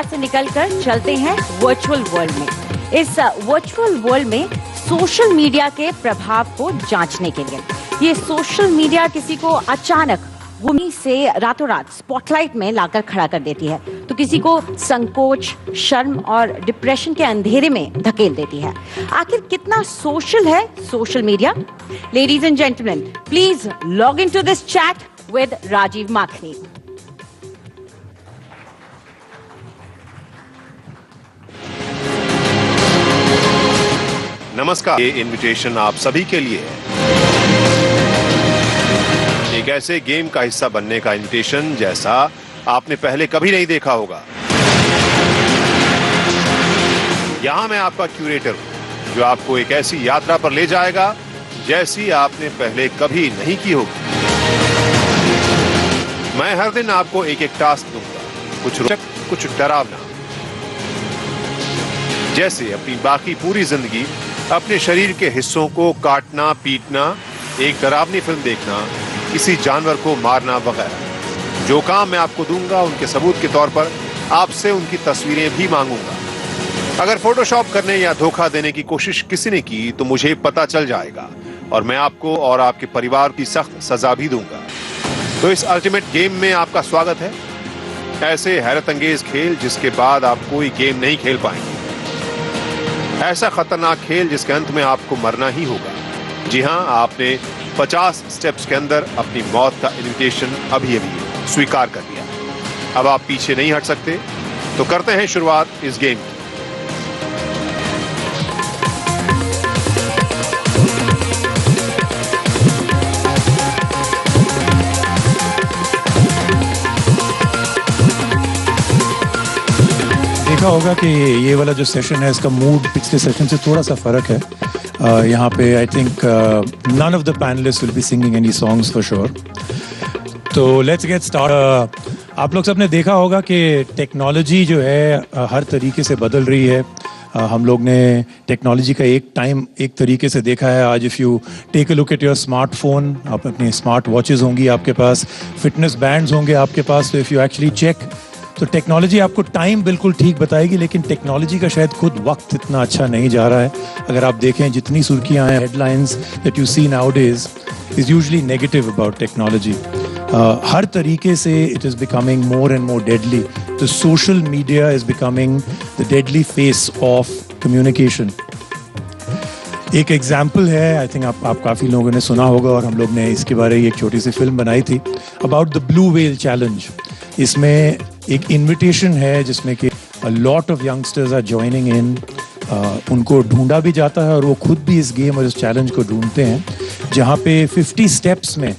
Media से निकलकर चलते हैं वर्चुअल वर्ल्ड में। इस वर्चुअल वर्ल्ड में सोशल मीडिया के प्रभाव को जांचने के लिए ये सोशल मीडिया किसी को अचानक भूमि से रातों रात स्पॉटलाइट में लाकर खड़ा कर देती है, तो किसी को संकोच, शर्म और डिप्रेशन के अंधेरे में धकेल देती है। आखिर कितना सोशल है social media? Ladies and gentleman, please log in to this chat with Rajeev Makhni. नमस्कार, ये इनविटेशन आप सभी के लिए है। एक ऐसे गेम का हिस्सा बनने का इनविटेशन जैसा आपने पहले कभी नहीं देखा होगा। यहां मैं आपका क्यूरेटर हूं, जो आपको एक ऐसी यात्रा पर ले जाएगा जैसी आपने पहले कभी नहीं की होगी। मैं हर दिन आपको एक एक टास्क दूंगा, कुछ रोचक, कुछ डरावना। जैसे अपनी बाकी पूरी जिंदगी अपने शरीर के हिस्सों को काटना, पीटना, एक डरावनी फिल्म देखना, किसी जानवर को मारना वगैरह। जो काम मैं आपको दूंगा उनके सबूत के तौर पर आपसे उनकी तस्वीरें भी मांगूंगा। अगर फोटोशॉप करने या धोखा देने की कोशिश किसी ने की तो मुझे पता चल जाएगा और मैं आपको और आपके परिवार की सख्त सजा भी दूंगा। तो इस अल्टीमेट गेम में आपका स्वागत है। ऐसे हैरत अंगेज खेल जिसके बाद आप कोई गेम नहीं खेल पाएंगे। ऐसा खतरनाक खेल जिसके अंत में आपको मरना ही होगा। जी हां, आपने 50 स्टेप्स के अंदर अपनी मौत का इन्विटेशन अभी स्वीकार कर लिया। अब आप पीछे नहीं हट सकते। तो करते हैं शुरुआत इस गेम की। देखा होगा कि ये वाला जो सेशन है इसका मूड पिछले सेशन से थोड़ा सा फर्क है। यहाँ पे I think none of the panellist will be singing any songs for sure. तो लेट्स गेट स्टार्ट। आप लोग सब ने देखा होगा कि टेक्नोलॉजी जो है हर तरीके से बदल रही है। हम लोग ने टेक्नोलॉजी का एक टाइम एक तरीके से देखा है। आज if you take a look at your smartphone, आप अपने स्मार्ट वॉचेस होंगी आपके पास, फिटनेस बैंड्स होंगे आपके पास। तो इफ़ यू एक्चुअली चेक तो टेक्नोलॉजी आपको टाइम बिल्कुल ठीक बताएगी, लेकिन टेक्नोलॉजी का शायद खुद वक्त इतना अच्छा नहीं जा रहा है। अगर आप देखें जितनी सुर्खियां हैं, headlines that you see nowadays is usually negative about technology. हर तरीके से it is becoming more and more deadly. तो social media is becoming the deadly face of communication. एक एग्जाम्पल है, आई थिंक आप काफ़ी लोगों ने सुना होगा और हम लोग ने इसके बारे में एक छोटी सी फिल्म बनाई थी about the blue whale challenge. इसमें एक इनविटेशन है जिसमें कि a lot of youngsters are joining in. उनको ढूंढा भी जाता है और वो खुद भी इस गेम और इस चैलेंज को ढूंढते हैं, जहाँ पे 50 स्टेप्स में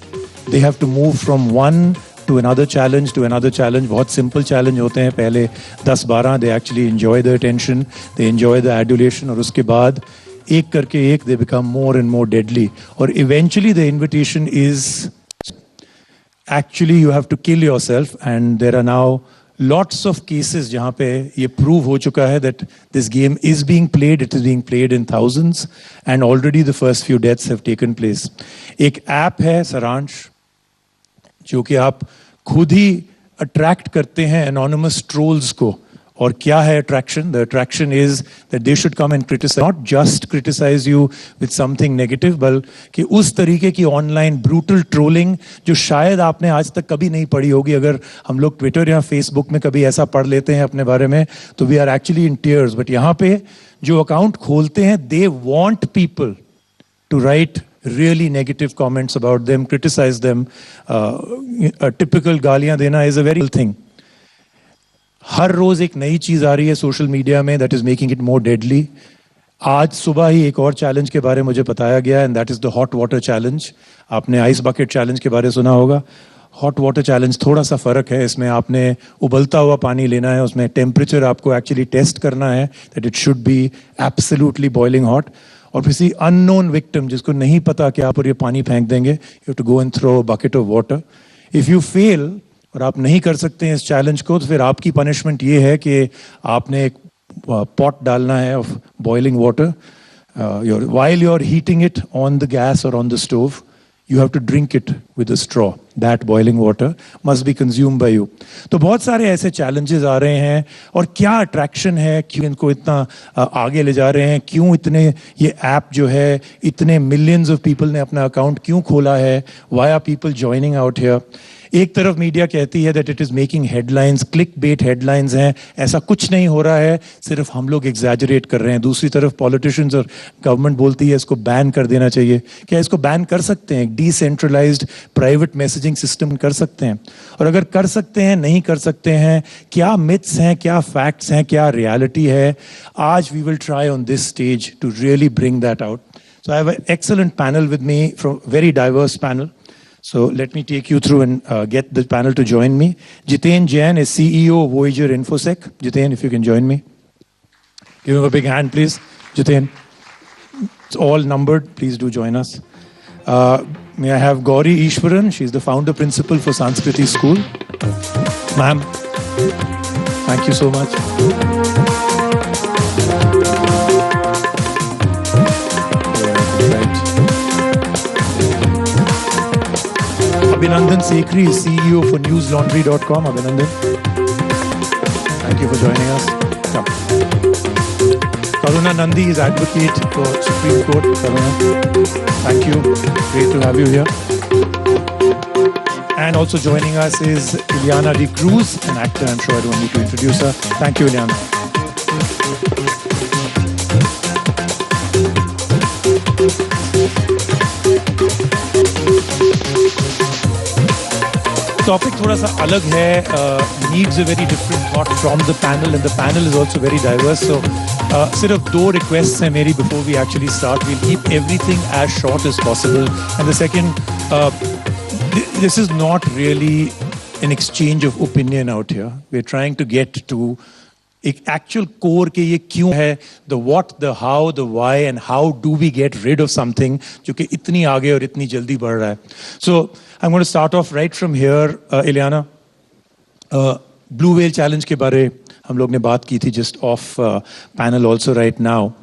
they have to move from one to another challenge to another challenge. बहुत सिंपल चैलेंज होते हैं, पहले 10-12 they actually enjoy the attention, they enjoy the adulation, और उसके बाद एक करके एक they become more and more deadly. और eventually the invitation is actually you have to kill yourself, and there are now lots of cases जहाँ पे ये prove हो चुका है that this game is being played, it is being played in thousands, and already the first few deaths have taken place. एक app है सारांश, जो कि आप खुद ही अट्रैक्ट करते हैं anonymous trolls को। और क्या है attraction? The attraction is that they should come and criticise, not just criticise you with something negative, बल्कि उस तरीके की ऑनलाइन ब्रूटल ट्रोलिंग जो शायद आपने आज तक कभी नहीं पढ़ी होगी। अगर हम लोग ट्विटर या फेसबुक में कभी ऐसा पढ़ लेते हैं अपने बारे में तो we are actually in tears. But यहाँ पे जो अकाउंट खोलते हैं, they want people to write really negative comments about them, criticize them. Typical गालियां देना is a very real thing. हर रोज एक नई चीज आ रही है सोशल मीडिया में that is making it more deadly. आज सुबह ही एक और चैलेंज के बारे में मुझे बताया गया, and that is the hot water challenge. आपने आइस बकेट चैलेंज के बारे में सुना होगा। हॉट वाटर चैलेंज थोड़ा सा फर्क है, इसमें आपने उबलता हुआ पानी लेना है, उसमें टेम्परेचर आपको एक्चुअली टेस्ट करना है that it should be absolutely boiling hot. और किसी अननोन विक्टिम जिसको नहीं पता कि आप और ये पानी फेंक देंगे, you have to go and throw a bucket of water. If you fail और आप नहीं कर सकते हैं इस चैलेंज को, तो फिर आपकी पनिशमेंट ये है कि आपने एक पॉट डालना है of boiling water. while you're heating it on the gas or on the stove, You have to drink it with a straw. That boiling water must be consumed by you. तो बहुत सारे ऐसे challenges आ रहे हैं और क्या attraction है, क्यों इनको इतना आगे ले जा रहे हैं, क्यों इतने ये app जो है इतने millions of people ने अपना account क्यों खोला है, why are people joining out here? एक तरफ मीडिया कहती है that it is making headlines, clickbait headlines हैं, ऐसा कुछ नहीं हो रहा है, सिर्फ हम लोग exaggerate कर रहे हैं. दूसरी तरफ politicians और government बोलती है इसको बैन कर देना चाहिए. क्या इसको बैन कर सकते हैं? Decentralized private messaging system कर सकते हैं. और अगर कर सकते हैं, नहीं कर सकते हैं, क्या myths हैं, क्या facts हैं, क्या reality है, आज we will try on this stage to really bring that out. So I have an excellent panel with me, from very diverse panel. So let me take you through and get the panel to join me. Jiten Jain is CEO of Voyager Infosec. Jiten, if you can join me. Give him a big hand, please. Jiten. It's all numbered. Please do join us. May I have Gauri Ishwaran. She's the founder principal for Sanskriti School. Ma'am, thank you so much. Abhinandan Sekhri is CEO for newslaundry.com. Abhinandan, thank you for joining us. Come. Karuna Nandi is advocate for Supreme Court. Karuna, thank you. Great to have you here. And also joining us is Ileana De Cruz, an actor. I'm sure I don't need to introduce her. Thank you, Ileana. Topic थोड़ा सा अलग है, needs a very different thought from the panel, and the panel is also very diverse. So सिर्फ दो requests हैं मेरी before we actually start. We'll keep everything as short as possible. And the second, this is not really an exchange of opinion out here. We're trying to get to एक actual core के ये क्यों है, the what, the how, the why, and how do we get rid of something जो कि इतनी आगे और इतनी जल्दी बढ़ रहा है. So I'm going to start off right from here, Ileana. Blue whale challenge के बारे हम लोग ने बात की थी just off panel also right now.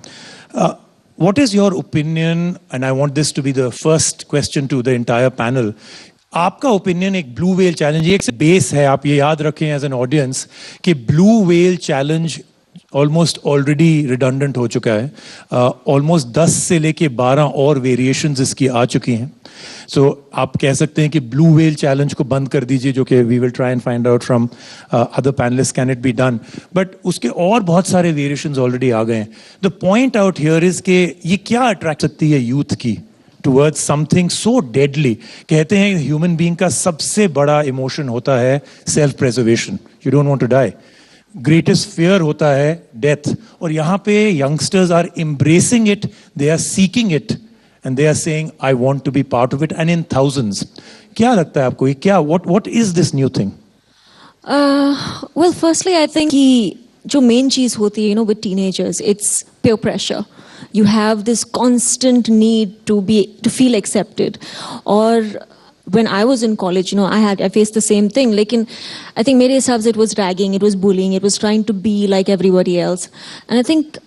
What is your opinion, and I want this to be the first question to the entire panel. आपका opinion एक ब्लू व्हेल चैलेंज, एक से बेस है, आप ये याद रखें एज एन ऑडियंस कि blue whale challenge almost already redundant हो चुका है. ऑलमोस्ट 10 से लेके 12 और वेरिएशंस इसकी आ चुकी हैं. सो आप कह सकते हैं कि ब्लू व्हेल चैलेंज को बंद कर दीजिए, जो कि we will try and find out from other panellist can it be done, but उसके और बहुत सारे वेरिएशंस ऑलरेडी आ गए हैं. The point out here is के ये क्या अट्रैक्ट सकती है यूथ की towards something so deadly. कहते हैं ह्यूमन बीइंग का सबसे बड़ा इमोशन होता है self preservation. You don't want to die. Greatest fear होता है डेथ. और यहाँ पे youngsters are embracing it, they are seeking it, and they are saying I want to be part of it, and in thousands. क्या लगता है आपको ये क्या, what is this new thing? Well, firstly, I think कि जो main चीज होती है, with teenagers, it's peer pressure. You have this constant need to feel accepted. Or when I was in college, I faced the same thing. Lekin I think मेरे हिसाब से it was ragging, it was bullying, it was trying to be like everybody else. And I think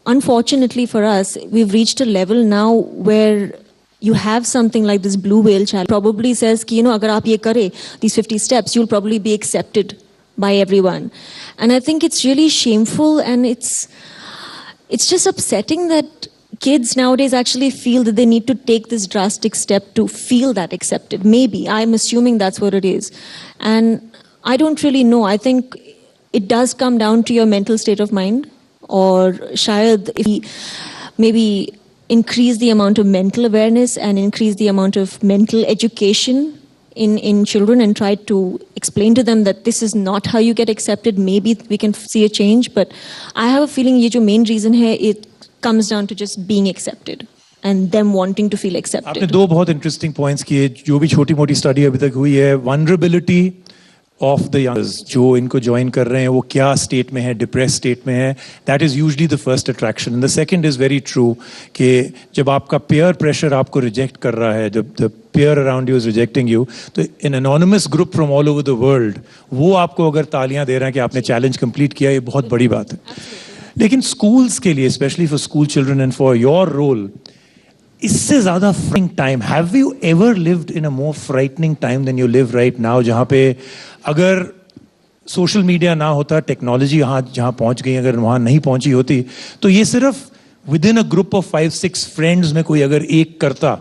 unfortunately for us, we've reached a level now where you have something like this blue whale challenge probably says कि अगर आप ये करें these 50 steps, you'll probably be accepted by everyone. And I think it's really shameful, and it's just upsetting that kids nowadays actually feel that they need to take this drastic step to feel that accepted. Maybe, I'm assuming that's what it is. And I don't really know. I think it does come down to your mental state of mind, or shayad if we maybe increase the amount of mental awareness and increase the amount of mental education in children and try to explain to them that this is not how you get accepted, maybe we can see a change. But I have a feeling ये जो main reason है, it comes down to just being accepted and them wanting to feel accepted. आपने दो बहुत interesting points किए, जो भी छोटी मोटी study अभी तक हुई है. vulnerability of the youngsters जो इनको join कर रहे हैं, वो क्या state में है, depressed state में है, that is usually the first attraction. And the second is very true कि जब आपका peer pressure आपको reject कर रहा है, जब the peer around you is rejecting you, तो an anonymous group from all over the world वो आपको अगर तालियां दे रहे हैं कि आपने challenge complete किया, ये बहुत बड़ी बात है. लेकिन schools के लिए, especially for school children and for your role, इससे ज्यादा frightening time, have you ever lived in a more frightening time than you live right now, जहां पे अगर सोशल मीडिया ना होता, टेक्नोलॉजी यहाँ जहां पहुंच गई, अगर वहां नहीं पहुंची होती, तो ये सिर्फ with in a group of 5-6 friends में कोई अगर एक करता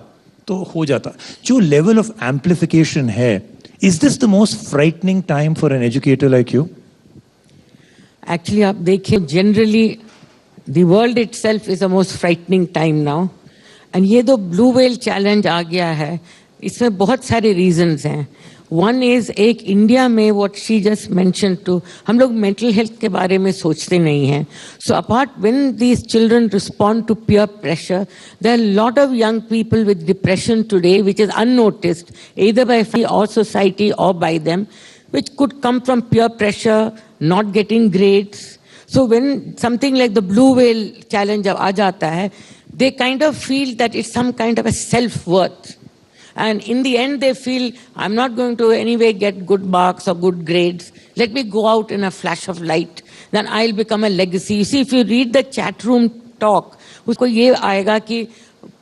तो हो जाता. जो लेवल ऑफ एम्पलीफिकेशन है, is this the most frightening time for an educator like you? Actually आप देखिए, generally the world itself is the most frightening time now. And ये जो ब्लू व्हेल चैलेंज आ गया है, इसमें बहुत सारे रीजंस हैं. वन इज, एक इंडिया में what she just mention to, हम लोग मेंटल हेल्थ के बारे में सोचते नहीं हैं. So apart when these children respond to peer pressure, there are lot of young people with depression today which is unnoticed either by family or society or by them, which could come from peer pressure, not getting grades. So when something like the blue whale challenge aa jata hai, they kind of feel that it's some kind of a self-worth. And in the end, they feel, I'm not going to anyway get good marks or good grades. Let me go out in a flash of light. Then I'll become a legacy. You see, if you read the chat room talk, उसको ये आएगा कि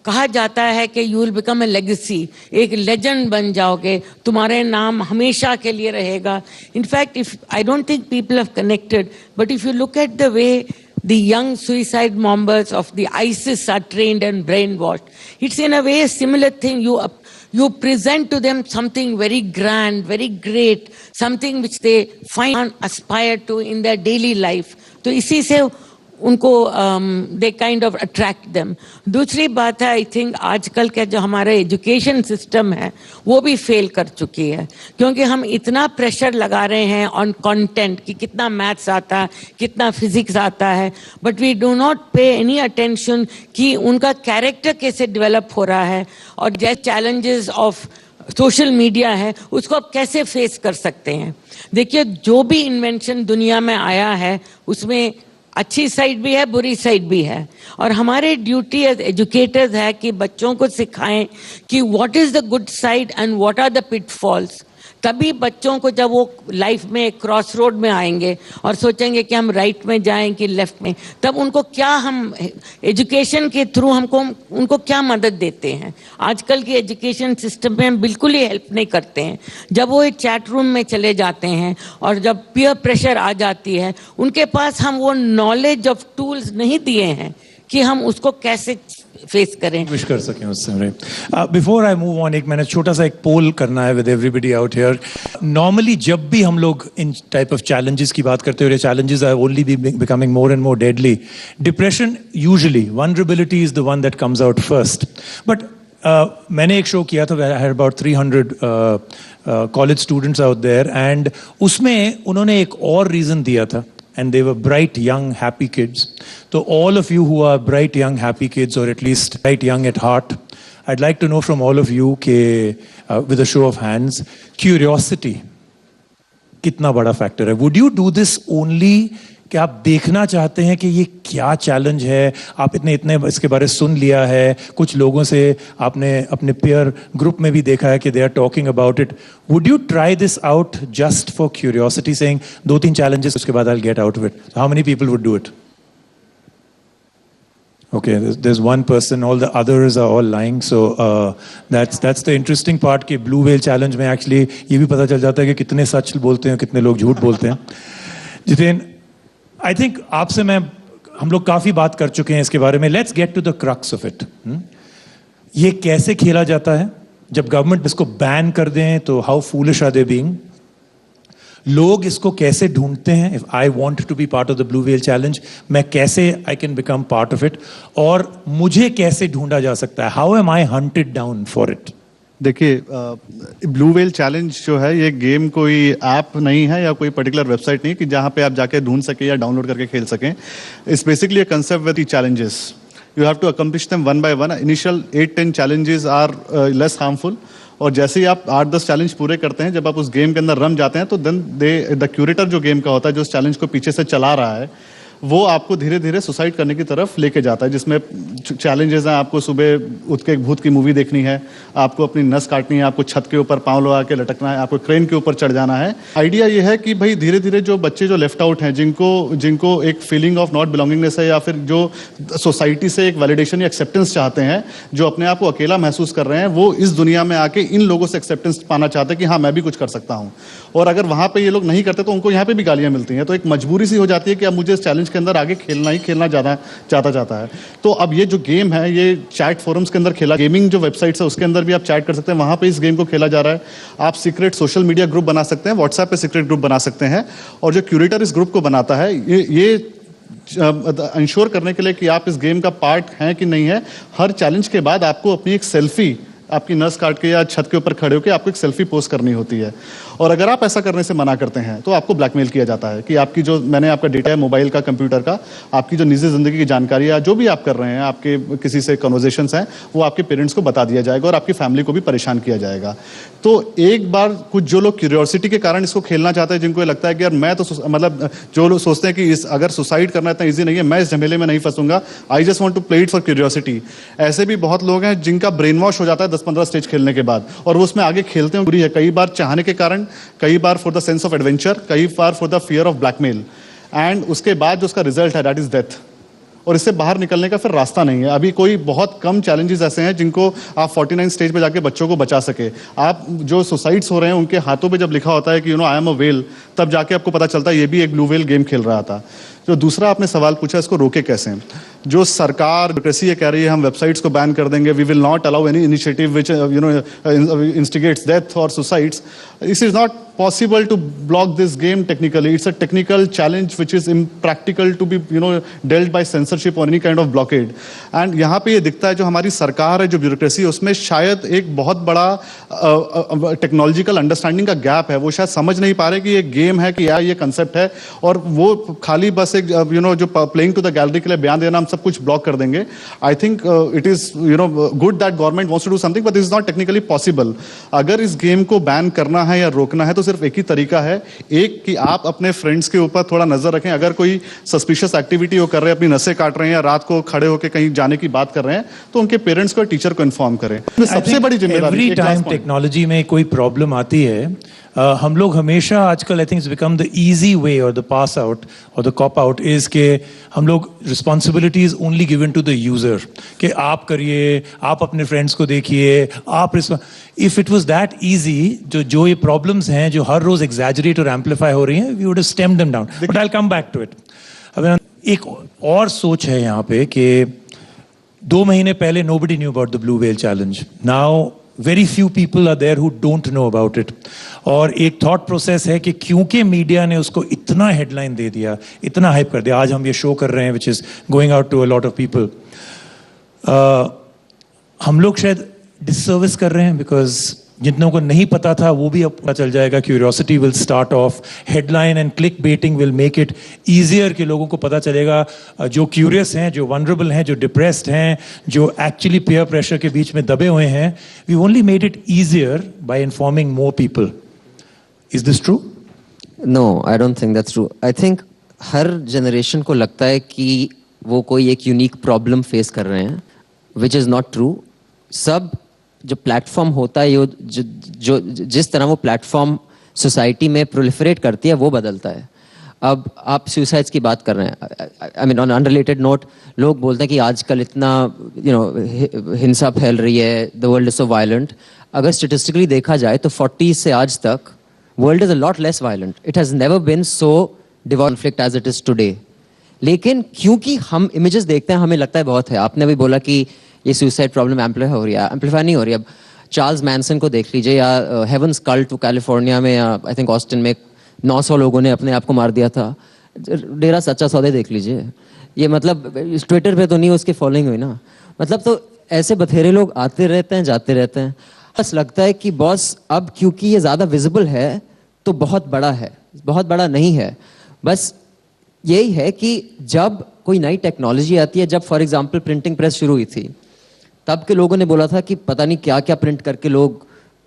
कहा जाता है कि you will become a legacy. एक legend बन जाओगे, तुम्हारे नाम हमेशा के लिए रहेगा. In fact, I don't think people have connected, but if you look at the way the young suicide bombers of the ISIS are trained and brainwashed, it's in a way a similar thing. You present to them something very grand, very great, something which they find and aspire to in their daily life. तो इसी से उनको they kind of attract them. दूसरी बात है, I think आजकल का जो हमारा एजुकेशन सिस्टम है वो भी फेल कर चुकी है, क्योंकि हम इतना प्रेशर लगा रहे हैं ऑन कंटेंट कि कितना मैथ्स आता है, कितना फिजिक्स आता है, बट वी डू नॉट पे एनी अटेंशन कि उनका कैरेक्टर कैसे डेवलप हो रहा है, और जैसे चैलेंजेस ऑफ सोशल मीडिया है उसको आप कैसे फेस कर सकते हैं. देखिए, जो भी इन्वेंशन दुनिया में आया है उसमें अच्छी साइड भी है, बुरी साइड भी है, और हमारे ड्यूटी एज एजुकेटर्स है कि बच्चों को सिखाएं कि what is the good side and what are the pitfalls. तभी बच्चों को जब वो लाइफ में क्रॉस रोड में आएंगे और सोचेंगे कि हम राइट में जाएं कि लेफ्ट में, तब उनको क्या हम एजुकेशन के थ्रू उनको क्या मदद देते हैं. आजकल के एजुकेशन सिस्टम में हम बिल्कुल ही हेल्प नहीं करते हैं. जब वो एक चैट रूम में चले जाते हैं और जब पीयर प्रेशर आ जाती है, उनके पास हम वो नॉलेज ऑफ टूल्स नहीं दिए हैं कि हम उसको कैसे फेस करें, विश कर सकें उससे. बिफोर आई मूव ऑन, एक मैंने छोटा सा एक पोल करना है with everybody out here. Normally जब भी हम लोग इन टाइप ऑफ चैलेंजेस की बात करते हैं, और ये challenges are only becoming more and more deadly. Depression usually, vulnerability is the one that comes out first. But मैंने एक शो किया था, I had about 300 college students out there, and उसमें उन्होंने एक और रीजन दिया था, and they were bright, young, happy kids. So all of you who are bright, young, happy kids, or at least bright, young at heart, I'd like to know from all of you, with a show of hands, curiosity कितना बड़ा factor है. Would you do this only कि आप देखना चाहते हैं कि ये क्या चैलेंज है, आप इतने इसके बारे में सुन लिया है, कुछ लोगों से आपने अपने पेयर ग्रुप में भी देखा है कि they are talking about it. Would you try this out just for curiosity, saying 2-3 challenges, उसके बाद I will get out of it? How many people would do it? Okay, there's one person, all the others are all lying. So that's the interesting part कि blue whale challenge में actually ये भी पता चल जाता है कि कितने सच बोलते हैं, कितने लोग झूठ बोलते हैं. जितेन, आई थिंक आपसे हम लोग काफी बात कर चुके हैं इसके बारे में. Let's get to the crux of it. ये कैसे खेला जाता है? जब गवर्नमेंट इसको बैन कर दें तो how foolish are they being? लोग इसको कैसे ढूंढते हैं? If I want to be part of the blue whale challenge, मैं कैसे I can become part of it, और मुझे कैसे ढूंढा जा सकता है? How am I hunted down for it? देखिए, ब्लू व्हेल चैलेंज जो है, ये गेम कोई ऐप नहीं है या कोई पर्टिकुलर वेबसाइट नहीं कि जहाँ पे आप जाके ढूंढ सके या डाउनलोड करके खेल सकें. It's basically a concept with challenges. You have to accomplish them one by one. Initial 8-10 challenges are less harmful, और जैसे ही आप 8-10 चैलेंज पूरे करते हैं, जब आप उस गेम के अंदर रम जाते हैं, तो देन द क्यूरेटर जो गेम का होता है, जो उस चैलेंज को पीछे से चला रहा है, वो आपको धीरे धीरे सुसाइड करने की तरफ लेके जाता है, जिसमें चैलेंजेस हैं। आपको सुबह उठ के एक भूत की मूवी देखनी है, आपको अपनी नस काटनी है, आपको छत के ऊपर पाँव लगा के लटकना है, आपको क्रेन के ऊपर चढ़ जाना है। आइडिया ये है कि भाई धीरे धीरे जो बच्चे जो लेफ्ट आउट हैं, जिनको एक फीलिंग ऑफ नॉट बिलोंगिंगनेस है, या फिर जो सोसाइटी से एक वैलिडेशन या एक्सेप्टेंस चाहते हैं, जो अपने आप को अकेला महसूस कर रहे हैं, वो इस दुनिया में आके इन लोगों से एक्सेप्टेंस पाना चाहते हैं कि हाँ मैं भी कुछ कर सकता हूँ। और अगर वहाँ पे ये लोग नहीं करते तो उनको यहाँ पे भी गालियाँ मिलती हैं। तो एक मजबूरी सी हो जाती है कि अब मुझे इस चैलेंज के अंदर आगे खेलना ज़्यादा चाहता जाता है। तो अब ये जो गेम है ये चैट फोरम्स के अंदर खेला, गेमिंग जो वेबसाइट्स है उसके अंदर भी आप चैट कर सकते हैं, वहाँ पे इस गेम को खेला जा रहा है। आप सीक्रेट सोशल मीडिया ग्रुप बना सकते हैं, व्हाट्सएप पे सीक्रेट ग्रुप बना सकते हैं, और जो क्यूरेटर इस ग्रुप को बनाता है ये इंश्योर करने के लिए कि आप इस गेम का पार्ट हैं कि नहीं है, हर चैलेंज के बाद आपको अपनी एक सेल्फी आपकी नस काट के या छत के ऊपर खड़े होकर आपको एक सेल्फी पोस्ट करनी होती है। और अगर आप ऐसा करने से मना करते हैं तो आपको ब्लैकमेल किया जाता है कि आपकी जो मैंने आपका डेटा है मोबाइल का, कंप्यूटर का, आपकी जो निजी जिंदगी की जानकारी है, जो भी आप कर रहे हैं, आपके किसी से कन्वर्सेशंस हैं, वो आपके पेरेंट्स को बता दिया जाएगा और आपकी फैमिली को भी परेशान किया जाएगा। तो एक बार कुछ जो लोग क्यूरियोसिटी के कारण इसको खेलना चाहते हैं, जिनको ये लगता है कि यार मैं तो मतलब जो लोग सोचते हैं कि अगर सुसाइड करना इतना ईजी नहीं है, मैं इस झमेले में नहीं फंसूंगा, I just want to play it for curiosity, ऐसे भी बहुत लोग हैं जिनका ब्रेन वॉश हो जाता है 10-15 स्टेज खेलने के बाद, और वो उसमें आगे खेलते हैं। बुरी है, कई बार चाहने के कारण, कई बार for the sense of adventure, कई बार for the fear of blackmail, and उसके बाद जो उसका रिजल्ट है दैट इज डेथ। और इससे बाहर निकलने का फिर रास्ता नहीं है। अभी कोई बहुत कम चैलेंजेस ऐसे हैं जिनको आप 49 स्टेज पे जाके बच्चों को बचा सके। आप जो सुसाइड्स हो रहे हैं उनके हाथों पे जब लिखा होता है कि you know I am a well, तब जाके आपको पता चलता है ये भी एक ब्लू वेल गेम खेल रहा था। जो दूसरा आपने सवाल पूछा, इसको रोके कैसे? जो सरकार ब्यूरोक्रेसी ये कह रही है हम वेबसाइट्स को बैन कर देंगे, we will not allow any initiative which instigates death और suicides, this is not possible to block this game technically. It's a technical challenge which is impractical to be dealt by censorship or any kind of blockade. And यहाँ पे ये दिखता है जो हमारी सरकार है, जो ब्यूरोक्रेसी है, उसमें शायद एक बहुत बड़ा टेक्नोलॉजिकल अंडरस्टैंडिंग का गैप है। वो शायद समझ नहीं पा रहे कि ये गेम है, कि ये कंसेप्ट है, और वो खाली बस एक जो प्लेइंग टू द गैलरी के लिए बयान देना हम सब कुछ ब्लॉक कर देंगे। I think it is good that government wants to do something, but this is not technically possible. अगर इस गेम को बैन करना है या रोकना है तो सिर्फ एक ही तरीका है, एक कि आप अपने फ्रेंड्स के ऊपर थोड़ा नजर रखें। अगर कोई सस्पिशियस एक्टिविटी वो कर रहे हैं, अपनी नसें काट रहे हैं या रात को खड़े होकर कहीं जाने की बात कर रहे हैं, तो उनके पेरेंट्स को, टीचर को इन्फॉर्म करें। सबसे बड़ी जिम्मेदारी, एवरी टाइम टेक्नोलॉजी में कोई प्रॉब्लम आती है, हम लोग हमेशा आजकल I think it's become the easy way और द पास आउट और द कॉप आउट इज के हम लोग responsibility is only given to the user, कि आप करिए, आप अपने फ्रेंड्स को देखिए, आप if it was that easy, जो ये प्रॉब्लम्स हैं जो हर रोज एग्जैजरेट और एम्पलीफाई हो रही हैं, we would have stemmed them down. But I will come back to it. अब एक और सोच है यहाँ पे कि 2 महीने पहले nobody knew about the Blue Whale Challenge. Now very few people are there who don't know about it. और एक थॉट प्रोसेस है कि क्योंकि मीडिया ने उसको इतना हेडलाइन दे दिया, इतना हाइप कर दिया, आज हम ये शो कर रहे हैं which is going out to a lot of people, हम लोग शायद डिससर्विस कर रहे हैं, बिकॉज जितनों को नहीं पता था वो भी अब पता चल जाएगा। Curiosity will start off, headline and click baiting will make it easier कि लोगों को पता चलेगा, जो क्यूरियस हैं, जो वनरेबल हैं, जो डिप्रेस्ड हैं, जो एक्चुअली पीयर प्रेशर के बीच में दबे हुए हैं, we only made it easier by informing more people. Is this true? No, I don't think that's true. I think हर जनरेशन को लगता है कि वो कोई एक यूनिक प्रॉब्लम फेस कर रहे हैं, विच इज़ नॉट ट्रू। सब जो प्लेटफॉर्म होता है, जो जिस तरह वो प्लेटफॉर्म सोसाइटी में प्रोलिफरेट करती है, वो बदलता है। अब आप सुसाइड्स की बात कर रहे हैं, I mean on unrelated note, लोग बोलते हैं कि आजकल इतना हिंसा फैल रही है, the world is so violent. अगर स्टेटिस्टिकली देखा जाए तो 40 से आज तक world is a lot less violent. It has never been so conflict as it is today. लेकिन क्योंकि हम इमेजेस देखते हैं, हमें लगता है बहुत है। आपने भी बोला कि ये सुसाइड प्रॉब्लम एम्पलीफाई हो रही है, एम्पलीफाई नहीं हो रही। अब चार्ल्स मैनसन को देख लीजिए, या हेवंस कल्ट कैलिफोर्निया में, या आई थिंक ऑस्टिन में 900 लोगों ने अपने आप को मार दिया था। डेरा सच्चा सौदे देख लीजिए, ये मतलब ट्विटर पे तो नहीं उसकी फॉलोइंग हुई ना। मतलब तो ऐसे बथेरे लोग आते रहते हैं, जाते रहते हैं। बस लगता है कि बॉस अब क्योंकि ये ज़्यादा विजिबल है तो बहुत बड़ा है, बहुत बड़ा नहीं है। बस यही है कि जब कोई नई टेक्नोलॉजी आती है, जब फॉर एग्जांपल प्रिंटिंग प्रेस शुरू हुई थी, तब के लोगों ने बोला था कि पता नहीं क्या क्या प्रिंट करके लोग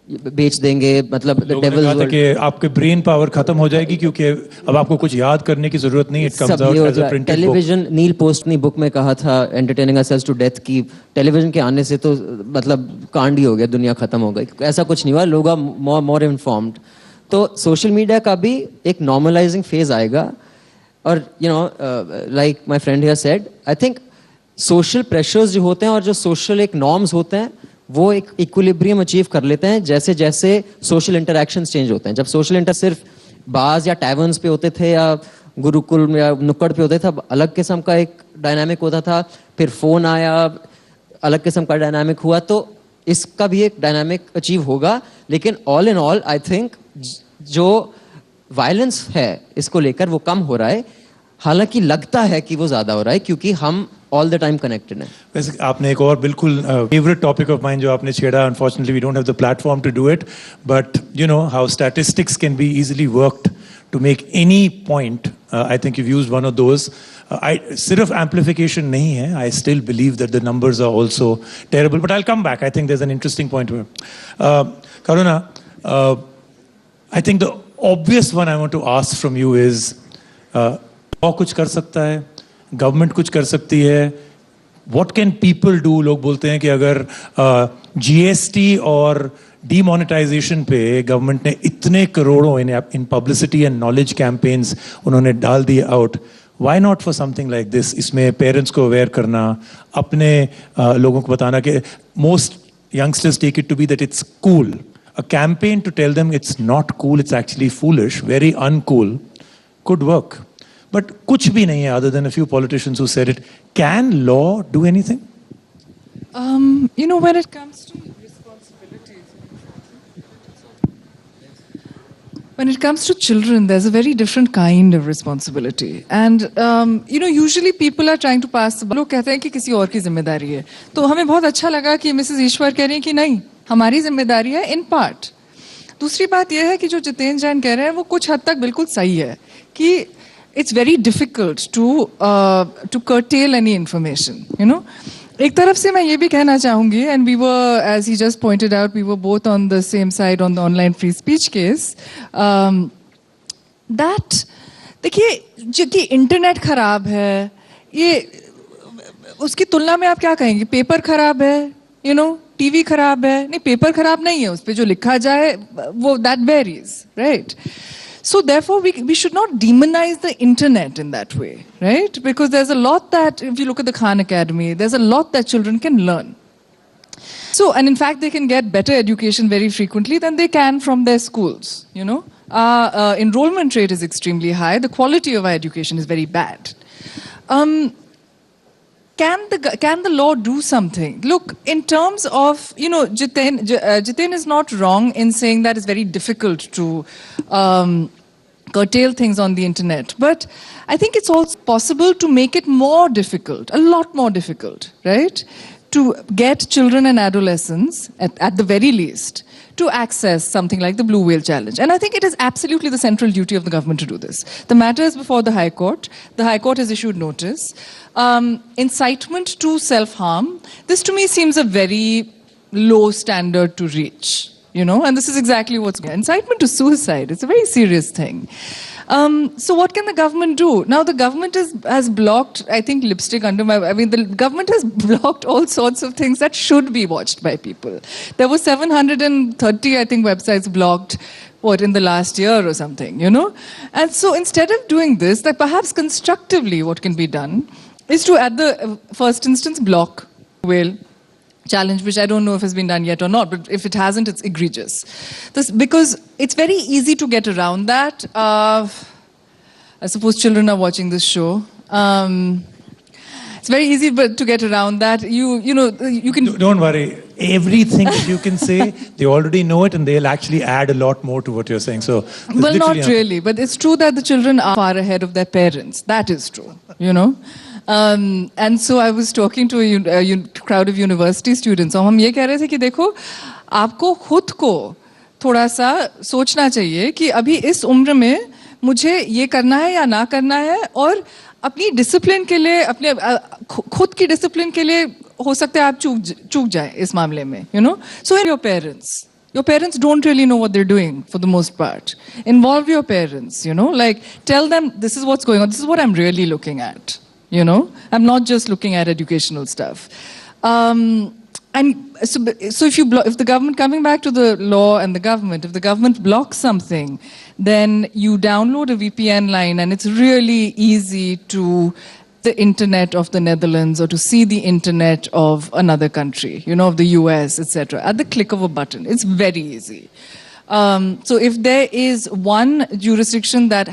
बेच देंगे, मतलब द लोगों ने डेविल्स कहा था वर्ल्ड। कि आपके ब्रेन पावर खत्म हो जाएगी क्योंकि अब आपको कुछ याद करने की जरूरत नहीं, इट कम्स सब ये आउट हो एज अ गया। Printed book. टेलीविजन, नील पोस्ट ने बुक में कहा था एंटरटेनिंग असेल्स टू डेथ की टेलीविजन के आने से तो मतलब कांड ही हो गया, दुनिया खत्म हो गई। ऐसा कुछ नहीं हुआ, लोग मोर इन्फॉर्म्ड। तो सोशल मीडिया का भी एक नॉर्मलाइजिंग फेज आएगा। और you know like my friend here said, I think social pressures जो होते हैं और जो सोशल एक नॉर्म्स होते हैं वो एक इक्विलिब्रियम अचीव कर लेते हैं जैसे जैसे सोशल इंटरेक्शंस चेंज होते हैं। जब सोशल इंटर सिर्फ बार्स या टैवर्न्स पे होते थे या गुरुकुल या नुक्कड़ पे होते थे, तब अलग किस्म का एक डायनामिक होता था। फिर फोन आया, अलग किस्म का डायनामिक हुआ, तो इसका भी एक डायनामिक अचीव होगा। लेकिन all in all I think जो वायलेंस है इसको लेकर वो कम हो रहा है, हालांकि लगता है कि वो ज्यादा हो रहा है क्योंकि हम ऑल द टाइम कनेक्टेड हैं। वैसे आपने एक और बिल्कुल फेवरेट टॉपिक ऑफ माइंड जो आपने छेड़ा, unfortunately we don't have the platform to do it, but you know how statistics can be easily worked to make any point. I think you used one of those. सिर्फ amplification नहीं है, I still believe that the numbers are also terrible, but I will come back. I think there is an interesting point here. Karuna, I think the obvious one I want to ask from you is, law कुछ कर सकता है, government कुछ कर सकती है, what can people do? लोग बोलते हैं कि अगर जीएसटी और डीमोनेटाइजेशन पे गवर्नमेंट ने इतने करोड़ों in publicity and knowledge campaigns उन्होंने डाल दिए out, why not for something like this? इसमें पेरेंट्स को अवेयर करना, अपने लोगों को बताना कि most youngsters take it to be that it's cool, a campaign to tell them it's not cool, it's actually foolish, very uncool, could work. But kuch bhi nahi hai other than a few politicians who said it. Can law do anything? You know, when it comes to when it comes to children, there's a very different kind of responsibility. And, you know, usually people are trying to pass the... लोग कहते हैं कि किसी और की जिम्मेदारी है। तो हमें बहुत अच्छा लगा कि मिसेस ईश्वर कह रही हैं कि नहीं, हमारी जिम्मेदारी है इन पार्ट। दूसरी बात यह है कि जो जितेंद्र जैन कह रहे हैं वो कुछ हद तक बिल्कुल सही है कि it's very difficult to curtail any information, you know. एक तरफ से मैं ये भी कहना चाहूंगी, and we were, as he just pointed out, we were both on the same side on the online free speech case, that देखिए जो कि इंटरनेट खराब है, ये उसकी तुलना में आप क्या कहेंगे? पेपर खराब है, यू नो, टीवी खराब है? नहीं, पेपर खराब नहीं है, उस पर जो लिखा जाए वो that varies, right? So therefore we should not demonize the internet in that way, right? Because there's a lot that, if you look at the Khan Academy, there's a lot that children can learn. So, and in fact they can get better education very frequently than they can from their schools, you know. Enrollment rate is extremely high, the quality of our education is very bad. Can the law do something? Look, in terms of, you know, Jiten is not wrong in saying that it's very difficult to curtail things on the internet. But I think it's also possible to make it more difficult, a lot more difficult, right? To get children and adolescents, at the very least, to access something like the Blue Whale Challenge. And I think it is absolutely the central duty of the government to do this. The matter is before the High Court. The High Court has issued notice. Incitement to self-harm, this to me seems a very low standard to reach, you know, and this is exactly what's going on. Incitement to suicide, it's a very serious thing. So what can the government do? Now the government has blocked, I think lipstick under my, I mean the government has blocked all sorts of things that should be watched by people. There were 730, I think, websites blocked, what, in the last year or something, you know? And so instead of doing this, that perhaps constructively what can be done is to, at the first instance, block Whale Challenge, which I don't know if has been done yet or not, but if it hasn't, it's egregious. This, because it's very easy to get around that. I suppose children are watching this show. It's very easy to get around that. You know, you can... Don't worry. Everything that you can say, they already know it and they'll actually add a lot more to what you're saying. So, well, not really, but it's true that the children are far ahead of their parents. That is true, you know. And so I was talking to a crowd of university students. और हम ये कह रहे थे कि देखो, आपको खुद को थोड़ा सा सोचना चाहिए कि अभी इस उम्र में मुझे ये करना है या ना करना है, और अपनी डिसिप्लिन के लिए, अपने खुद की डिसिप्लिन के लिए हो सकता है आप चूक जाए इस मामले में, you know. So your parents, Your parents don't really know what they're doing for the most part. Involve your parents, like tell them this is what's going on. This is what I'm really looking at, I'm not just looking at educational stuff. And so if the government, coming back to the law and the government, if the government blocks something, then you download a VPN line and it's really easy to the internet of the Netherlands or to see the internet of another country, of the US, etc. at the click of a button. It's very easy. So if there is one jurisdiction that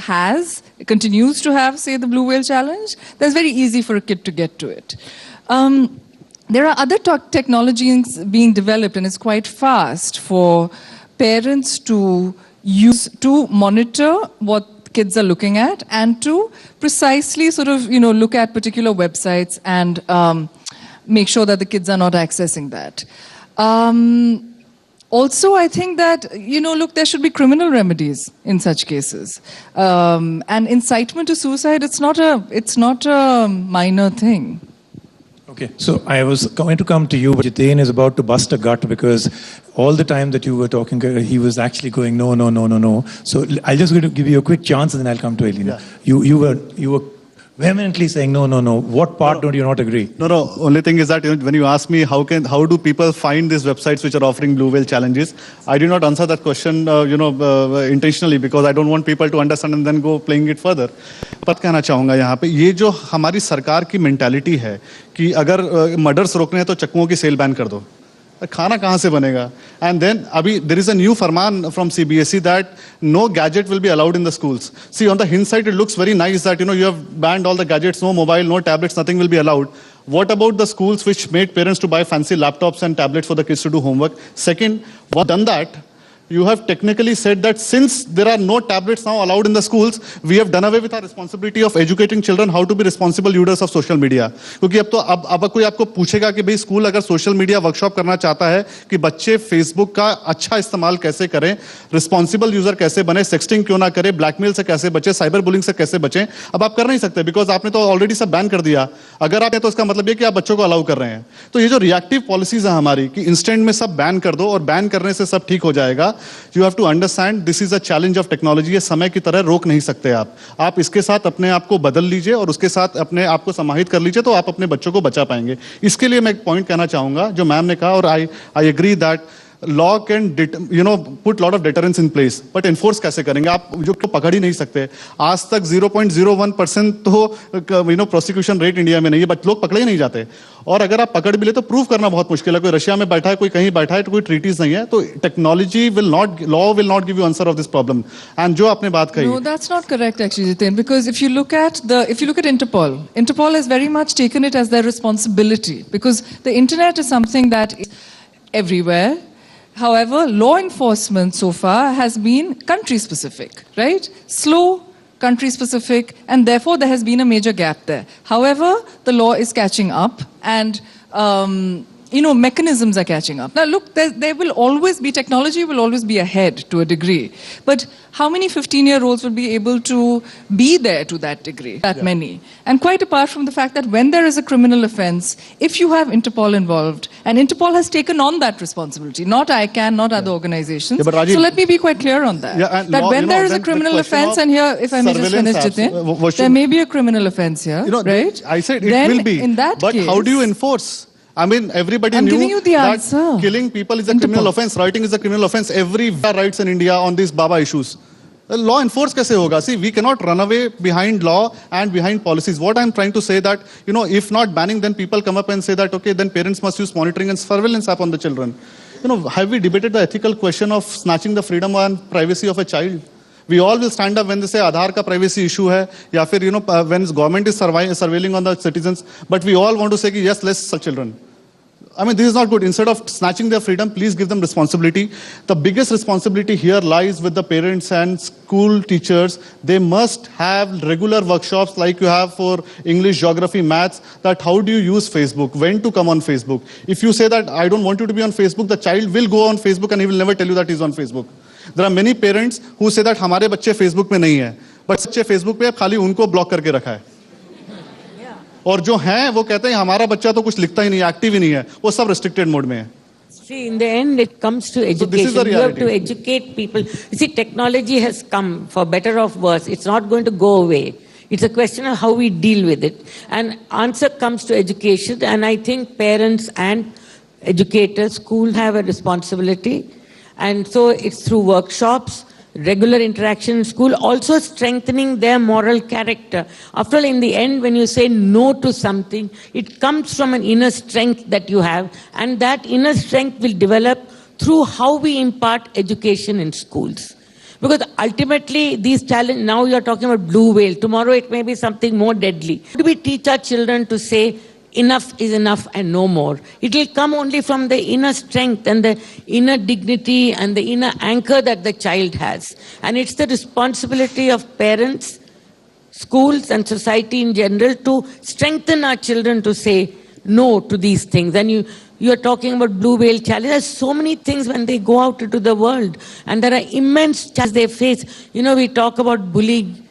continues to have, say, the Blue Whale Challenge, that's very easy for a kid to get to it. There are other technologies being developed, and it's quite fast for parents to use to monitor what kids are looking at and to precisely sort of, look at particular websites and make sure that the kids are not accessing that. Also, I think that, look, there should be criminal remedies in such cases. And incitement to suicide, it's not a minor thing. Okay, so I was going to come to you, but Jitain is about to bust a gut because all the time that you were talking, he was actually going, no, no, no, no, no. So I'm just going to give you a quick chance and then I'll come to Elena. Yeah. You were vehemently saying, no, no, no. What part don't you not agree? No. Only thing is that when you ask me how do people find these websites which are offering Blue Whale challenges, I did not answer that question, intentionally because I don't want people to understand and then go playing it further. पत कहना चाहूँगा यहाँ पे ये जो हमारी सरकार की मेंटालिटी है कि अगर मर्डर्स रोकने हैं तो चक्कुओं की सेल बैन कर दो खाना कहाँ से बनेगा एंड देन अभी देयर इज अ न्यू फरमान from CBSE that no gadget will be allowed in the schools see on the hind side it looks very nice that you have banned all the gadgets, no mobile, no tablets, nothing will be allowed. What about the schools which made parents to buy fancy laptops and tablets for the kids to do homework? Second, what done that? You have technically said that since there are no tablets now allowed in the schools, we have done away with our responsibility of educating children how to be responsible users of social media. क्योंकि अब कोई आपको पूछेगा कि भाई school अगर social media workshop करना चाहता है कि बच्चे फेसबुक का अच्छा इस्तेमाल कैसे करें, रिस्पॉन्सिबल यूजर कैसे बने, सेक्सटिंग क्यों ना करें, ब्लैकमेल से कैसे बचे, साइबर बुलिंग से कैसे बचें, अब आप कर नहीं सकते बिकॉज आपने तो ऑलरेडी सब बैन कर दिया. अगर आप तो इसका मतलब ये कि आप बच्चों को अलाउ कर रहे हैं. तो ये जो रिएक्टिव पॉलिसीज है हमारी कि इंस्टेंट में सब बैन कर दो और बैन करने से सब ठीक हो जाएगा. You have to understand this is a challenge of technology. ये समय की तरह रोक नहीं सकते आप इसके साथ अपने आप को बदल लीजिए और उसके साथ अपने आप को समाहित कर लीजिए तो आप अपने बच्चों को बचा पाएंगे. इसके लिए मैं एक पॉइंट कहना चाहूंगा जो मैम ने कहा और I agree that law can put lot of deterrence in place but enforce कैसे करेंगे आप जो पकड़ ही नहीं सकते. आज तक 0.01% तो प्रोसिक्यूशन रेट इंडिया में नहीं है बट लोग पकड़े ही नहीं जाते और अगर आप पकड़ भी ले तो प्रूव करना बहुत मुश्किल है. कोई रशिया में बैठा है, कोई कहीं बैठा है, तो कोई ट्रीटीज नहीं है. तो technology law will not give you answer of this problem. And जो आपने बात कही, no, that's not correct actually, Jitain, because if you look at Interpol has very much taken it as their responsibility because the internet is something that is everywhere. However, law enforcement so far has been country specific, right? Slow, country specific, and therefore there has been a major gap there. However, the law is catching up and mechanisms are catching up. Now look, there will always be, technology will always be ahead to a degree. But how many 15-year-olds will be able to be there to that degree? That many. And quite apart from the fact that when there is a criminal offense, if you have Interpol involved, and Interpol has taken on that responsibility, not ICANN, not other organizations. Yeah, Rajiv, so let me be quite clear on that. That when there is a criminal offense, and here, if I may just finish, Jitain, there may be a criminal offense here, right? I said it will be. In that but case, how do you enforce? I mean, everybody I'm knew giving you the that answer. Killing people is a criminal offense, rioting is a criminal offense. Every rights in India on these Baba issues. Law enforce कैसे होगा? See, we cannot run away behind law and behind policies. What I'm trying to say that, if not banning, then people come up and say that, okay, then parents must use monitoring and surveillance app on the children. Have we debated the ethical question of snatching the freedom and privacy of a child? We all will stand up when they say Aadhaar ka privacy issue hai, या फिर when government is surveilling on the citizens, but we all want to say कि yes, let's such children. I mean, this is not good. Instead of snatching their freedom, please give them responsibility. The biggest responsibility here lies with the parents and school teachers. They must have regular workshops like you have for English, geography, maths, that how do you use Facebook, when to come on Facebook. If you say that I don't want you to be on Facebook, the child will go on Facebook and he will never tell you that he's on Facebook. There are many parents who say that हमारे बच्चे Facebook में नहीं है, but बच्चे Facebook पे खाली उनको block करके रखा है. और जो हैं वो कहते हैं हमारा बच्चा तो कुछ लिखता ही नहीं है, एक्टिव ही नहीं है, वो सब रिस्ट्रिक्टेड मोड में है. See, in the end, it comes to education. this is the You have to reality. educate people. You see, technology has come, for better or worse. It's not going to go away. It's a question of how we deal with it. And answer comes to education. And I think parents and educators, schools have a responsibility. And so it's through workshops, regular interaction in school, also strengthening their moral character. After all, in the end, when you say no to something, it comes from an inner strength that you have, and that inner strength will develop through how we impart education in schools. Because ultimately, these challenges, now you're talking about blue whale, tomorrow it may be something more deadly. How do we teach our children to say, enough is enough and no more? It will come only from the inner strength and the inner dignity and the inner anchor that the child has. And it's the responsibility of parents, schools and society in general to strengthen our children to say no to these things. And you are talking about blue whale challenge. There's so many things when they go out into the world. And there are immense challenges they face. You know, we talk about bullying.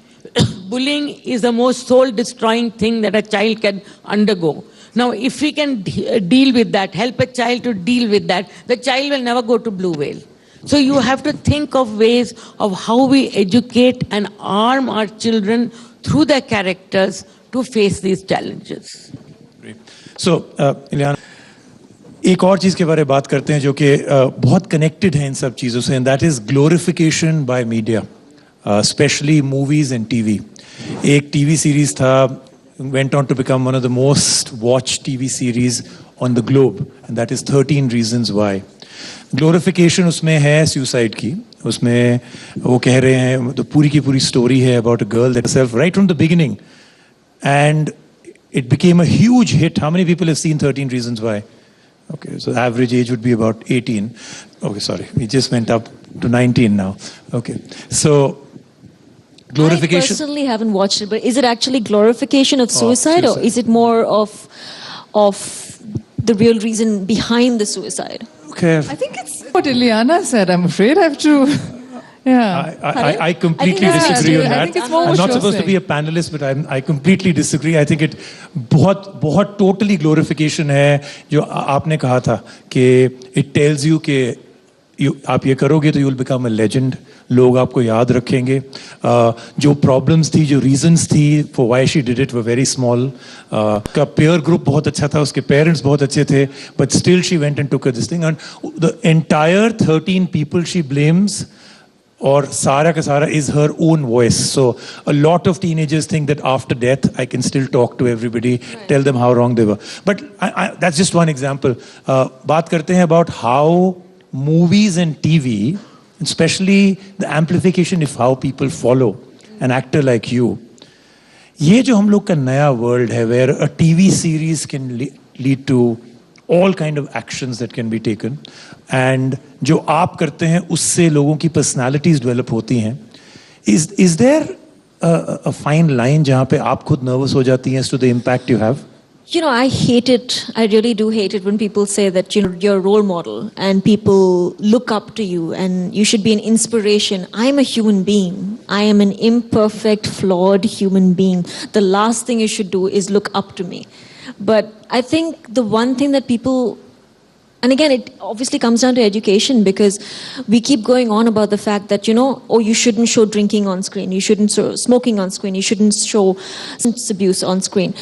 Bullying is the most soul-destroying thing that a child can undergo. Now, if we can deal with that, help a child to deal with that, the child will never go to blue whale. So you have to think of ways of how we educate and arm our children through their characters to face these challenges. So, Ileana, एक और चीज के बारे में बात करते हैं जो कि बहुत कनेक्टेड है इन सब चीजों से, and that is glorification by media, especially movies and TV. एक TV series था, went on to become one of the most watched TV series on the globe, and that is 13 Reasons Why. Glorification उसमें है suicide की, उसमें वो कह रहे हैं, तो पूरी की पूरी story है about a girl that herself right from the beginning, and it became a huge hit. How many people have seen 13 Reasons Why? Okay, so the average age would be about 18. Okay, sorry, we just went up to 19 now. Okay, so glorification. I personally haven't watched it, but is it actually glorification of suicide, or suicide. is it more of the real reason behind the suicide? Okay, I think it's what Ileana said. I'm afraid I have to. Yeah. I completely I think that's disagree on I that. think it's more I'm what not you're supposed to be a panelist, but I completely disagree. I think it बहुत totally glorification है जो आपने कहा था कि it tells you कि आप ये करोगे तो you will become a legend. लोग आपको याद रखेंगे. जो problems थी, जो reasons थी for why she did it were very small. का peer group बहुत अच्छा था, उसके parents बहुत अच्छे थे, but still she went and took this thing, and the entire 13 people she blames, or Sara Kasara, is her own voice. So a lot of teenagers think that after death, I can still talk to everybody, tell them how wrong they were. But that's just one example. बात करते हैं about how movies and TV, especially the amplification of how people follow an actor like you. ये जो हम लोग का नया world है, where a TV series can lead to all kind of actions that can be taken, and जो आप करते हैं उससे लोगों की personalities develop होती हैं. Is there a fine line जहाँ पे आप खुद nervous हो जाती हैं as to the impact you have? You know, I hate it. I really do hate it when people say that you're a role model and people look up to you and you should be an inspiration. I'm a human being. I am an imperfect, flawed human being. The last thing you should do is look up to me. But I think the one thing that people, and again, it obviously comes down to education, because we keep going on about the fact that, oh, you shouldn't show drinking on screen, you shouldn't show smoking on screen, you shouldn't show substance abuse on screen.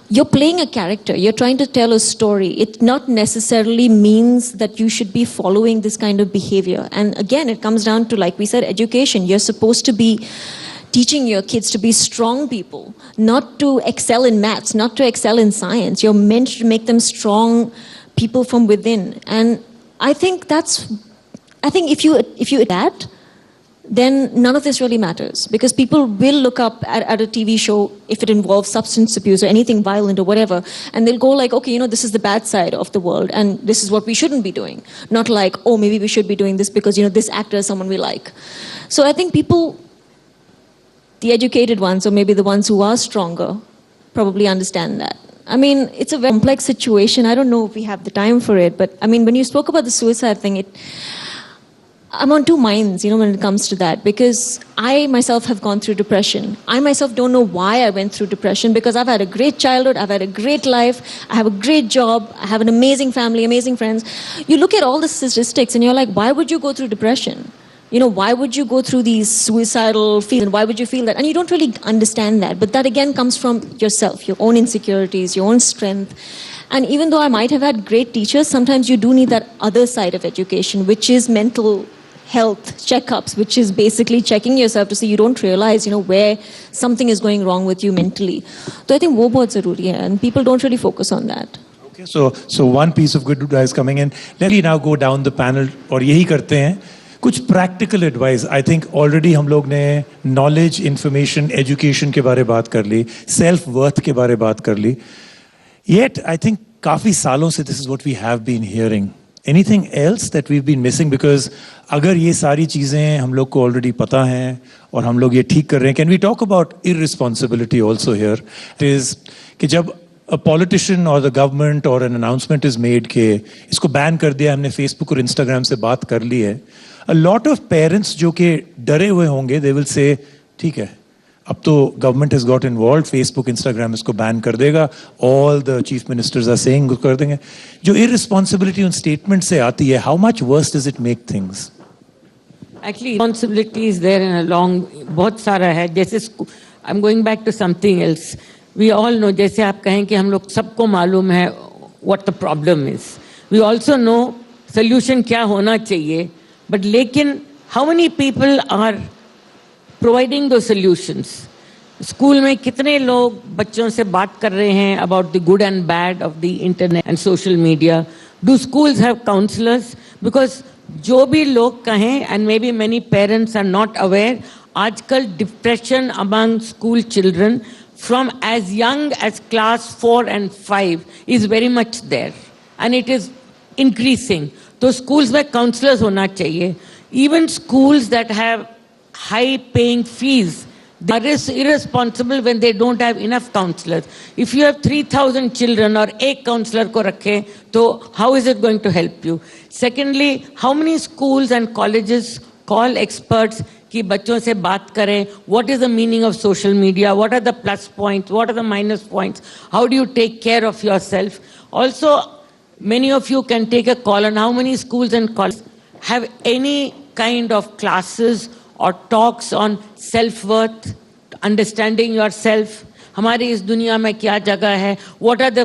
You're playing a character, you're trying to tell a story. It not necessarily means that you should be following this kind of behavior. And again, it comes down to, like we said, education. You're supposed to be teaching your kids to be strong people, not to excel in maths, not to excel in science. You're meant to make them strong people from within. And I think if you do that, then none of this really matters, because people will look up at a TV show if it involves substance abuse or anything violent or whatever, and they'll go like, okay, this is the bad side of the world and this is what we shouldn't be doing. Not like, oh, maybe we should be doing this because, this actor is someone we like. So I think people, the educated ones, or maybe the ones who are stronger, probably understand that. I mean, it's a very complex situation. I don't know if we have the time for it, but I mean, when you spoke about the suicide thing, I'm on two minds, when it comes to that, because I myself have gone through depression. I myself don't know why I went through depression, because I've had a great childhood, I've had a great life, I have a great job, I have an amazing family, amazing friends. You look at all the statistics and you're like, why would you go through depression? Why would you go through these suicidal feelings, and why would you feel that? And you don't really understand that. But that again comes from yourself, your own insecurities, your own strength. And even though I might have had great teachers, sometimes you do need that other side of education, which is mental health checkups, which is basically checking yourself to see you don't realize, where something is going wrong with you mentally. So I think wo bahut zaruri hai, and people don't really focus on that. Okay, so one piece of good advice coming in. Let me now go down the panel और यही करते हैं कुछ practical advice. I think already हम लोग ने knowledge, information, education के बारे बात कर ली, सेल्फ वर्थ के बारे बात कर ली. येट आई थिंक काफ़ी सालों से this is what we have been hearing. Anything else that we been missing? Because अगर ये सारी चीज़ें हम लोग को ऑलरेडी पता हैं और हम लोग ये ठीक कर रहे हैं, can we talk about irresponsibility also here? It is कि जब a politician or the government or an announcement is made कि इसको बैन कर दिया, हमने फेसबुक और इंस्टाग्राम से बात कर ली है, a lot of parents जो कि डरे हुए होंगे, they will say ठीक है, अब तो government has got involved, Facebook, Instagram इसको बैन कर देगा, all the chief ministers are saying कर देंगे. जो irresponsibility उन स्टेटमेंट से आती है, how much worse does it make things? Actually, responsibility is there in a long, बहुत सारा है. जैसे I'm going back to something else. We all know, जैसे आप कहें कि हम लोग सबको मालूम है what the problem is. We also know solution क्या होना चाहिए. But लेकिन how many people are providing those solutions? School में कितने लोग बच्चों से बात कर रहे हैं about the good and bad of the internet and social media? Do schools have counselors? Because जो भी लोग कहें, and maybe many parents are not aware, आजकल depression among school children from as young as class 4 and 5 is very much there, and it is increasing. So schools में counselors होना चाहिए. Even schools that have high paying fees, they are irresponsible when they don't have enough counselors. If you have 3,000 children और एक counselor को रखें, तो how is it going to help you? Secondly, how many schools and colleges call experts कि बच्चों से बात करें, what is the meaning of social media, what are the plus points, what are the minus points, how do you take care of yourself? Also, many of you can take a call on how many schools and colleges have any kind of classes or talks on self-worth, understanding yourself. हमारी इस दुनिया में क्या जगह है, what are the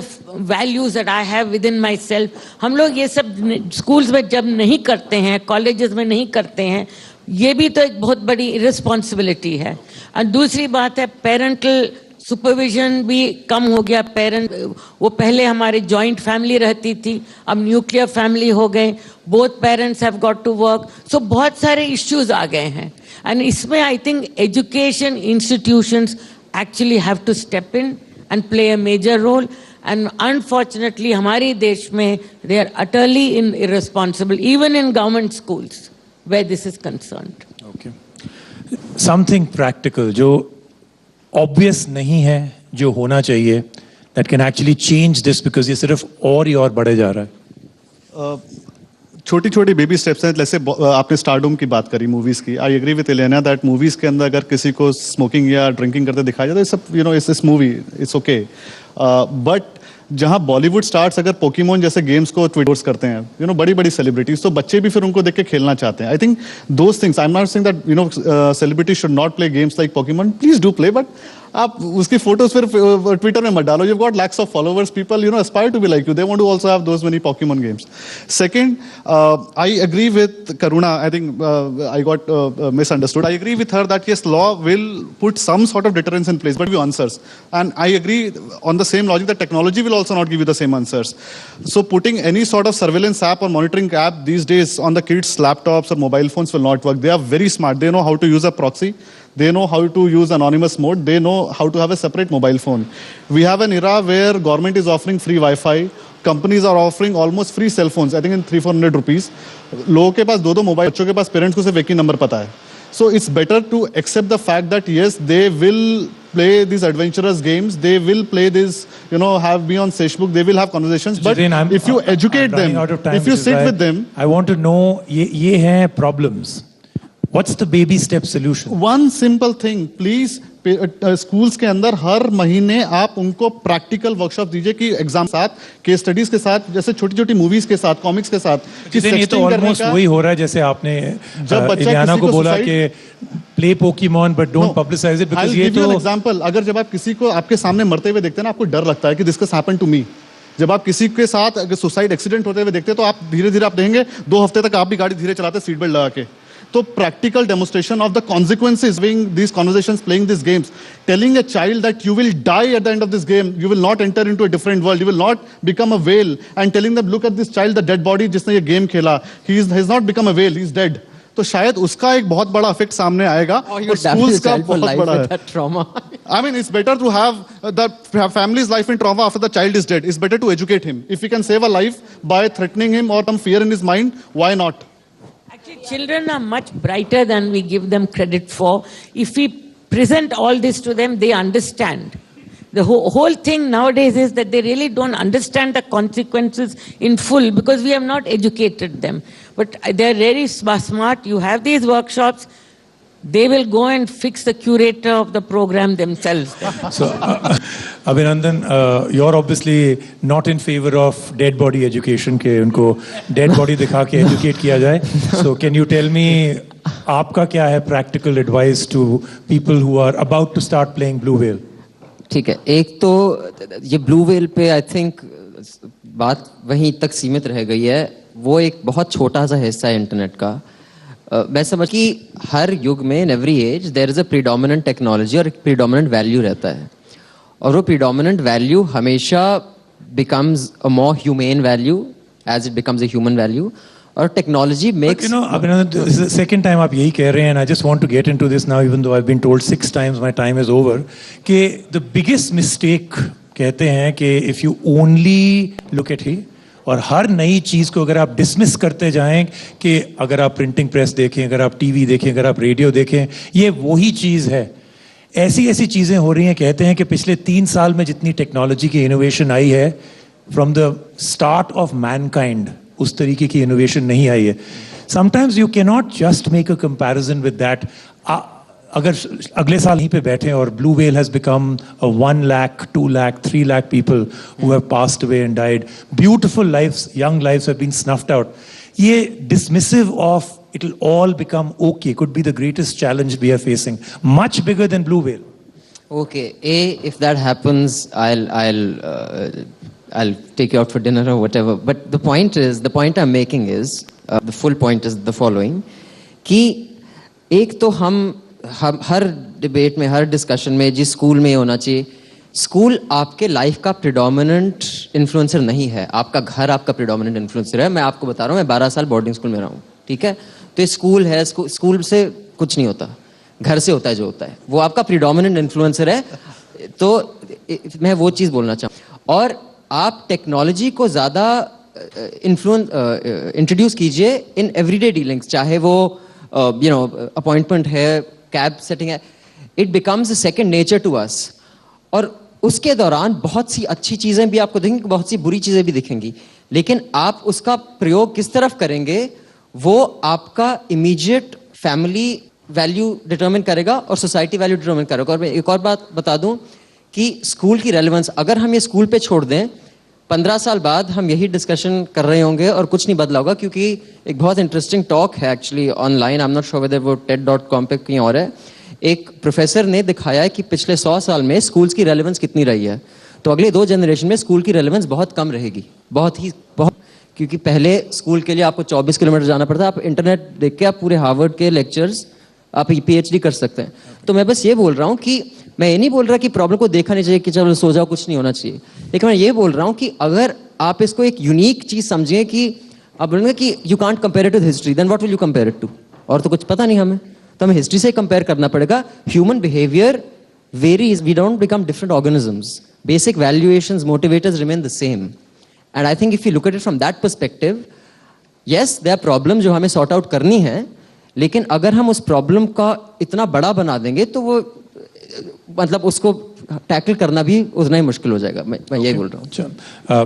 values that I have within myself. हम लोग ये सब schools में जब नहीं करते हैं, colleges में नहीं करते हैं, ये भी तो एक बहुत बड़ी रिस्पॉन्सिबिलिटी है. और दूसरी बात है, पेरेंटल सुपरविजन भी कम हो गया. पेरेंट, वो पहले हमारे जॉइंट फैमिली रहती थी, अब न्यूक्लियर फैमिली हो गए, both parents have got to work. So बहुत सारे इश्यूज आ गए हैं, एंड इसमें I think education institutions actually have to step in and play a major role. And unfortunately, हमारे देश में they are utterly irresponsible, even in government schools where this is concerned. Okay. Something practical जो obvious नहीं है, जो होना चाहिए, that can actually change this, because ये सिर्फ और ही और बढ़े जा रहा है. छोटी छोटी बेबी स्टेप्स हैं. जैसे आपने स्टारडम की बात करी मूवीज की. I agree with Elena that movies के अंदर अगर किसी को स्मोकिंग या ड्रिंकिंग करते दिखाया जाए तो सब इस मूवी इट्स ओके. बट जहां बॉलीवुड स्टार्स अगर पोकेमोन जैसे गेम्स को ट्विटर्स करते हैं, बड़ी बड़ी सेलिब्रिटीज, तो बच्चे भी फिर उनको देख के खेलना चाहते हैं. I think those things, I am not saying that celebrity should not play games like Pokemon. Please do play, but आप उसकी फोटोज फिर ट्विटर में मत डालो. You got lakhs of followers, people aspire to be like you, they want to also have those many Pokemon games. Second, I agree with Karuna. I think I got misunderstood. I agree with her that yes, law will put some sort of deterrence in place, but give answers. And I agree on the same logic that technology will also not give you the same answers. So putting any sort of surveillance app or monitoring app these days on the kids' laptops or mobile phones will not work. They are very smart. They know how to use a proxy. They know how to use anonymous mode. They know how to have a separate mobile phone. We have an era where government is offering free Wi-Fi. Companies are offering almost free cell phones, I think in 300-400 rupees. लोगों के पास दो mobile, बच्चों के पास parents को सिर्फ एक ही number पता है. So it's better to accept the fact that yes, they will play these adventurous games. They will play this, have me on Facebook. They will have conversations. But Jitin, if you educate I'm running them, out of time, if you which is sit why with them, I want to know ye hai problems. What's the baby step solution? one simple thing, please. Schools के अंदर हर महीने आप उनको practical workshop दीजिए कि exam साथ, case studies के साथ, जैसे छोटी छोटी मूवीज के साथ, कॉमिक्स के साथ, कि ये तो ऑलमोस्ट वही हो रहा है जैसे आपने इलियाना को बोला कि play Pokemon but don't publicise it, because ये तो एग्जांपल, अगर जब आप किसी को आपके सामने मरते हुए देखते हैं ना, आपको डर लगता है कि this can happen to me. जब आप किसी के साथ अगर सुसाइड एक्सीडेंट होते हुए देखते हैं तो आप धीरे धीरे आप देखेंगे 2 हफ्ते तक आप भी गाड़ी धीरे चलाते, सीट बेल्ट लगा के. तो practical demonstration of the consequences being these conversations, playing these games, telling a child that you will die at the end of this game, you will not enter into a different world, you will not become a whale, and telling them, look at this child, the dead body जिसने ये game खेला, he has not become a whale, he is dead. तो शायद उसका एक बहुत बड़ा effect सामने आएगा और स्कूल्स का बहुत बड़ा है. trauma. I mean, it's better to have the family's life in trauma after the child is dead. It's better to educate him. If we can save a life by threatening him or some fear in his mind, why not? Actually, children are much brighter than we give them credit for. If we present all this to them, they understand. The whole thing nowadays is that they really don't understand the consequences in full because we have not educated them. But they're very smart. You have these workshops. They will go and fix the curator of the program themselves. So, Abhinandan, you're obviously not in favor of dead body education के उनको dead body दिखा के educate किया जाए. So can you tell me आपका क्या है practical advice to people who are about to start playing Blue Whale? ठीक है, एक तो ये ब्लू व्हेल पे आई थिंक बात वहीं तक सीमित रह गई है. वो एक बहुत छोटा सा हिस्सा है इंटरनेट का. मैं समझ कि हर युग में in every age there is a predominant technology और एक प्रीडोमिनेंट वैल्यू रहता है, और वो प्रीडोमिनेंट वैल्यू हमेशा becomes a more human value as it becomes a human value. और technology makes, Abhinandan, this is the second time आप यही कह रहे हैं, and I just want to get into this now, even though I've been told 6 times my time is over, कि the biggest mistake कहते हैं कि if you only look at ही, और हर नई चीज़ को अगर आप डिसमिस करते जाएं कि अगर आप प्रिंटिंग प्रेस देखें, अगर आप टीवी देखें, अगर आप रेडियो देखें, ये वही चीज़ है. ऐसी ऐसी चीज़ें हो रही हैं. कहते हैं कि पिछले 3 साल में जितनी टेक्नोलॉजी की इनोवेशन आई है from the start of mankind, उस तरीके की इनोवेशन नहीं आई है. Sometimes you can not just make a comparison with that. अगर अगले साल यहीं पे बैठे और blue whale has become 1 lakh, 2 lakh, 3 lakh people who have passed away and died, beautiful lives, young lives have been snuffed out. ये dismissive of it will all become okay could be the greatest challenge we are facing, much bigger than blue whale. okay, if that happens, I'll take you out for dinner or whatever. But the point I'm making is, the full point is the following, कि एक तो हम हर debate में, हर discussion में जिस school में होना चाहिए, स्कूल आपके लाइफ का प्रिडोमिनेंट इन्फ्लुएंसर नहीं है. आपका घर आपका प्रिडोमिनेंट इन्फ्लुएंसर है. मैं आपको बता रहा हूँ, मैं 12 साल बोर्डिंग स्कूल में रहा हूँ, ठीक है. तो ये स्कूल है, स्कूल से कुछ नहीं होता, घर से होता है जो होता है, वो आपका प्रिडोमिनेंट इन्फ्लुएंसर है. तो मैं वो चीज़ बोलना चाहूँ. और आप टेक्नोलॉजी को ज़्यादा इंट्रोड्यूस कीजिए इन एवरीडे डीलिंग्स, चाहे वो अपॉइंटमेंट है, कैब सेटिंग है. It becomes a second nature to us. और उसके दौरान बहुत सी अच्छी चीज़ें भी आपको दिखेंगी, बहुत सी बुरी चीज़ें भी दिखेंगी, लेकिन आप उसका प्रयोग किस तरफ करेंगे वो आपका इमीडिएट फैमिली वैल्यू डिटरमिन करेगा और सोसाइटी वैल्यू डिटरमिन करेगा. और मैं एक और बात बता दूं कि स्कूल की रेलेवेंस, अगर हम ये स्कूल पे छोड़ दें, 15 साल बाद हम यही डिस्कशन कर रहे होंगे और कुछ नहीं बदला होगा. क्योंकि एक बहुत इंटरेस्टिंग टॉक है actually online, I am not sure whether वो TED.com पे कहीं और है. एक प्रोफेसर ने दिखाया है कि पिछले 100 साल में स्कूल्स की रेलेवेंस कितनी रही है. तो अगले 2 जनरेशन में स्कूल की रेलेवेंस बहुत कम रहेगी, बहुत. क्योंकि पहले स्कूल के लिए आपको 24 किलोमीटर जाना पड़ता. आप इंटरनेट देख के आप पूरे हार्वर्ड के लेक्चर्स, आप PhD कर सकते हैं. तो मैं बस ये बोल रहा हूँ कि मैं ये नहीं बोल रहा कि प्रॉब्लम को देखा नहीं चाहिए कि चलो सो जाओ, कुछ नहीं होना चाहिए. लेकिन मैं ये बोल रहा हूँ कि अगर आप इसको एक यूनिक चीज़ समझें कि आप बोलेंगे कि you can't compare it with history, then what will you compare it to? और तो कुछ पता नहीं हमें, तो हमें हिस्ट्री से कंपेयर करना पड़ेगा. Human behaviour varies, we don't become different organisms. Basic valuations, motivators remain the same. And I think if you look at it from that perspective, yes there are problem जो हमें sort out करनी है, लेकिन अगर हम उस problem का इतना बड़ा बना देंगे तो वो मतलब उसको टैकल करना भी उतना ही मुश्किल हो जाएगा। मैं यही बोल रहा हूँ। अच्छा